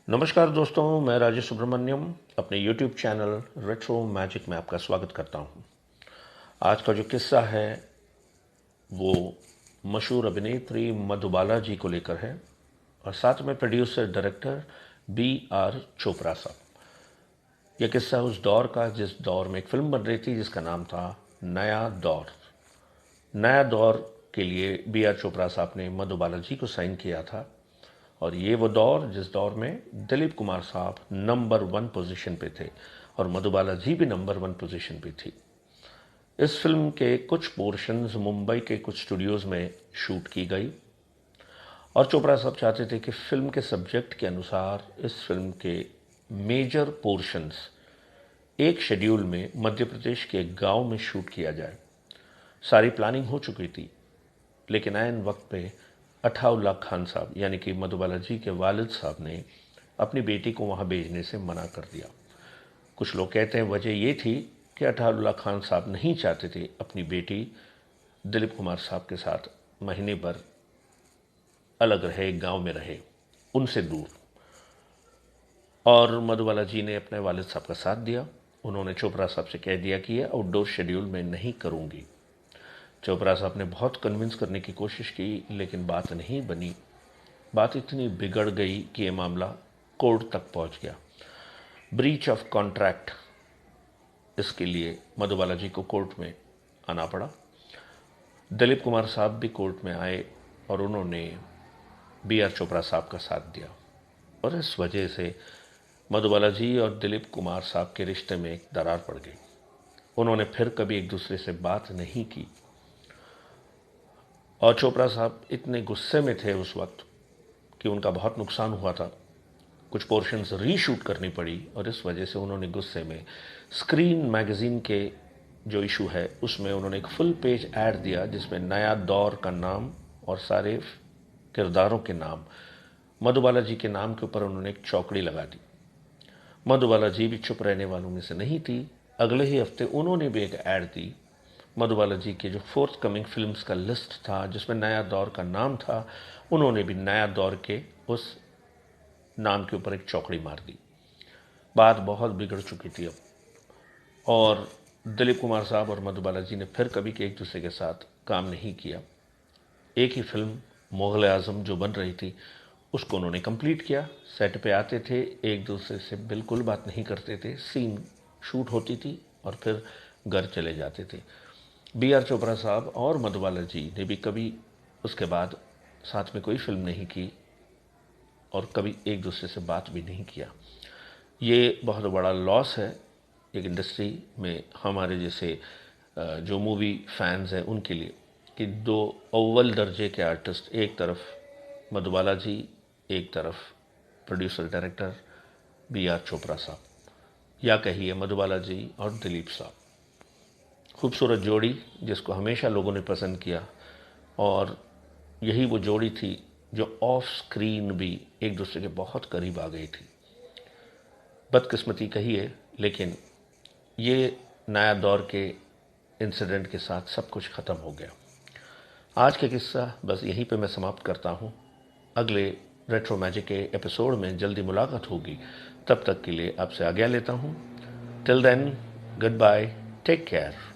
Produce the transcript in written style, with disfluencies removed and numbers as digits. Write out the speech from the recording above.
नमस्कार दोस्तों, मैं राजेश सुब्रमण्यम अपने YouTube चैनल रेट्रो मैजिक में आपका स्वागत करता हूं। आज का जो किस्सा है वो मशहूर अभिनेत्री मधुबाला जी को लेकर है और साथ में प्रोड्यूसर डायरेक्टर B.R. चोपड़ा साहब। यह किस्सा उस दौर का जिस दौर में एक फिल्म बन रही थी जिसका नाम था नया दौर। नया दौर के लिए B.R. चोपड़ा साहब ने मधुबाला जी को साइन किया था और ये वो दौर जिस दौर में दिलीप कुमार साहब नंबर 1 पोजीशन पे थे और मधुबाला जी भी नंबर 1 पोजीशन पे थी। इस फिल्म के कुछ पोर्शंस मुंबई के कुछ स्टूडियोज में शूट की गई और चोपड़ा साहब चाहते थे कि फिल्म के सब्जेक्ट के अनुसार इस फिल्म के मेजर पोर्शंस एक शेड्यूल में मध्य प्रदेश के एक गांव में शूट किया जाए। सारी प्लानिंग हो चुकी थी, लेकिन ऐन वक्त पे अठाउल्लाह खान साहब यानी कि मधुबाला जी के वालिद साहब ने अपनी बेटी को वहां भेजने से मना कर दिया। कुछ लोग कहते हैं वजह ये थी कि अठाउल्लाह खान साहब नहीं चाहते थे अपनी बेटी दिलीप कुमार साहब के साथ महीने भर अलग रहे, गांव में रहे, उनसे दूर। और मधुबाला जी ने अपने वालिद साहब का साथ दिया। उन्होंने चोपड़ा साहब से कह दिया कि यह आउटडोर शेड्यूल में नहीं करूंगी। चोपड़ा साहब ने बहुत कन्विंस करने की कोशिश की, लेकिन बात नहीं बनी। बात इतनी बिगड़ गई कि यह मामला कोर्ट तक पहुंच गया। ब्रीच ऑफ कॉन्ट्रैक्ट, इसके लिए मधुबाला जी को कोर्ट में आना पड़ा। दिलीप कुमार साहब भी कोर्ट में आए और उन्होंने B.R. चोपड़ा साहब का साथ दिया और इस वजह से मधुबाला जी और दिलीप कुमार साहब के रिश्ते में एक दरार पड़ गई। उन्होंने फिर कभी एक दूसरे से बात नहीं की और चोपड़ा साहब इतने गुस्से में थे उस वक्त कि उनका बहुत नुकसान हुआ था। कुछ पोर्शंस रीशूट करनी पड़ी और इस वजह से उन्होंने गुस्से में स्क्रीन मैगजीन के जो इशू है उसमें उन्होंने एक फुल पेज ऐड दिया जिसमें नया दौर का नाम और सारे किरदारों के नाम मधुबाला जी के नाम के ऊपर उन्होंने एक चौकड़ी लगा दी। मधुबाला जी भी चुप रहने वालों में से नहीं थी। अगले ही हफ्ते उन्होंने भी एक ऐड दी। मधुबाला जी के जो फोर्थ कमिंग फिल्म्स का लिस्ट था जिसमें नया दौर का नाम था, उन्होंने भी नया दौर के उस नाम के ऊपर एक चौकड़ी मार दी। बात बहुत बिगड़ चुकी थी अब और दिलीप कुमार साहब और मधुबाला जी ने फिर कभी के एक दूसरे के साथ काम नहीं किया। एक ही फिल्म मुगल आजम जो बन रही थी उसको उन्होंने कंप्लीट किया। सेट पे आते थे, एक दूसरे से बिल्कुल बात नहीं करते थे, सीन शूट होती थी और फिर घर चले जाते थे। B.R. चोपड़ा साहब और मधुबाला जी ने भी कभी उसके बाद साथ में कोई फिल्म नहीं की और कभी एक दूसरे से बात भी नहीं किया। ये बहुत बड़ा लॉस है एक इंडस्ट्री में हमारे जैसे जो मूवी फैंस हैं उनके लिए कि दो अव्वल दर्जे के आर्टिस्ट, एक तरफ मधुबाला जी, एक तरफ प्रोड्यूसर डायरेक्टर B.R. चोपड़ा साहब, या कहिए मधुबाला जी और दिलीप साहब। खूबसूरत जोड़ी जिसको हमेशा लोगों ने पसंद किया और यही वो जोड़ी थी जो ऑफ स्क्रीन भी एक दूसरे के बहुत करीब आ गई थी। बदकिस्मती कहिए, लेकिन ये नया दौर के इंसिडेंट के साथ सब कुछ ख़त्म हो गया। आज के किस्सा बस यहीं पे मैं समाप्त करता हूँ। अगले रेट्रो मैजिक के एपिसोड में जल्दी मुलाकात होगी। तब तक के लिए आपसे आज्ञा लेता हूँ। Till then, goodbye, take care.